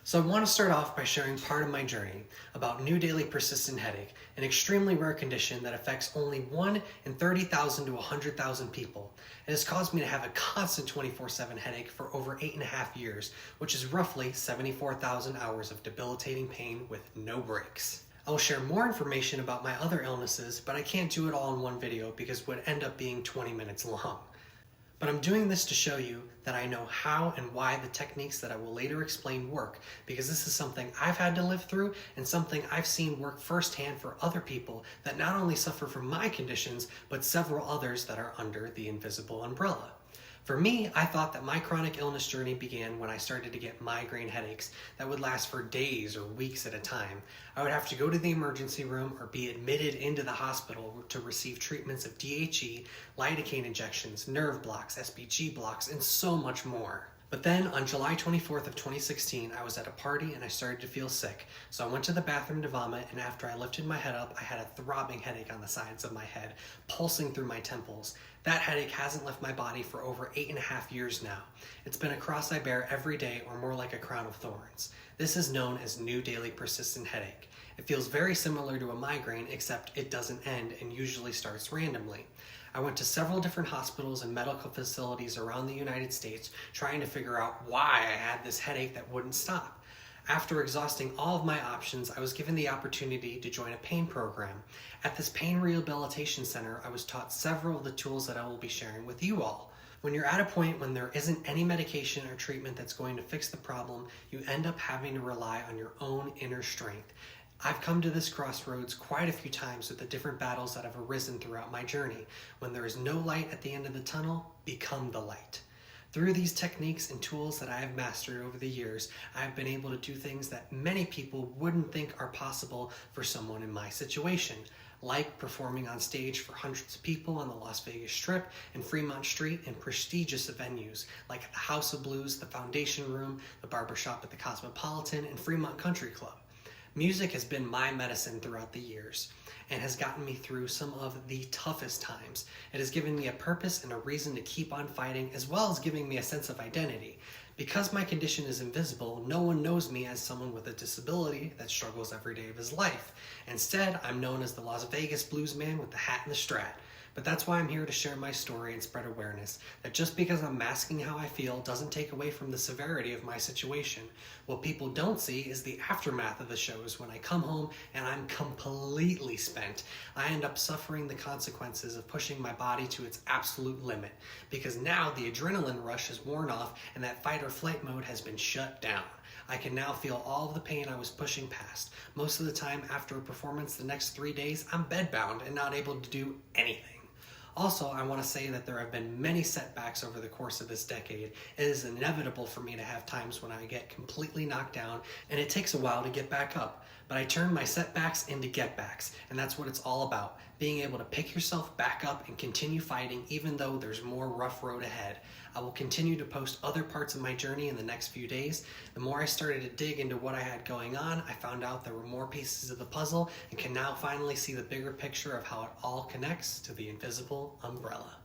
So I want to start off by sharing part of my journey about new daily persistent headache, an extremely rare condition that affects only 1 in 30,000 to 100,000 people. It has caused me to have a constant 24/7 headache for over 8.5 years, which is roughly 74,000 hours of debilitating pain with no breaks. I will share more information about my other illnesses, but I can't do it all in one video because it would end up being 20 minutes long. But I'm doing this to show you that I know how and why the techniques that I will later explain work, because this is something I've had to live through and something I've seen work firsthand for other people that not only suffer from my conditions, but several others that are under the invisible umbrella. For me, I thought that my chronic illness journey began when I started to get migraine headaches that would last for days or weeks at a time. I would have to go to the emergency room or be admitted into the hospital to receive treatments of DHE, lidocaine injections, nerve blocks, SPG blocks, and so much more. But then on July 24th of 2016, I was at a party and I started to feel sick. So I went to the bathroom to vomit, and after I lifted my head up, I had a throbbing headache on the sides of my head, pulsing through my temples. That headache hasn't left my body for over 8.5 years now. It's been a cross I bear every day, or more like a crown of thorns. This is known as new daily persistent headache. It feels very similar to a migraine, except it doesn't end and usually starts randomly. I went to several different hospitals and medical facilities around the United States trying to figure out why I had this headache that wouldn't stop. After exhausting all of my options, I was given the opportunity to join a pain program. At this pain rehabilitation center, I was taught several of the tools that I will be sharing with you all. When you're at a point when there isn't any medication or treatment that's going to fix the problem, you end up having to rely on your own inner strength. I've come to this crossroads quite a few times with the different battles that have arisen throughout my journey. When there is no light at the end of the tunnel, become the light. Through these techniques and tools that I have mastered over the years, I have been able to do things that many people wouldn't think are possible for someone in my situation, like performing on stage for hundreds of people on the Las Vegas Strip and Fremont Street in prestigious venues like the House of Blues, the Foundation Room, the Barbershop at the Cosmopolitan, and Fremont Country Club. Music has been my medicine throughout the years and has gotten me through some of the toughest times. It has given me a purpose and a reason to keep on fighting, as well as giving me a sense of identity. Because my condition is invisible, no one knows me as someone with a disability that struggles every day of his life. Instead, I'm known as the Las Vegas blues man with the hat and the strat. But that's why I'm here to share my story and spread awareness that just because I'm masking how I feel doesn't take away from the severity of my situation. What people don't see is the aftermath of the shows when I come home and I'm completely spent. I end up suffering the consequences of pushing my body to its absolute limit, because now the adrenaline rush has worn off and that fight or flight mode has been shut down. I can now feel all of the pain I was pushing past. Most of the time after a performance the next 3 days, I'm bedbound and not able to do anything. Also, I want to say that there have been many setbacks over the course of this decade. It is inevitable for me to have times when I get completely knocked down, and it takes a while to get back up. But I turn my setbacks into getbacks, and that's what it's all about. Being able to pick yourself back up and continue fighting even though there's more rough road ahead. I will continue to post other parts of my journey in the next few days. The more I started to dig into what I had going on, I found out there were more pieces of the puzzle and can now finally see the bigger picture of how it all connects to the invisible umbrella.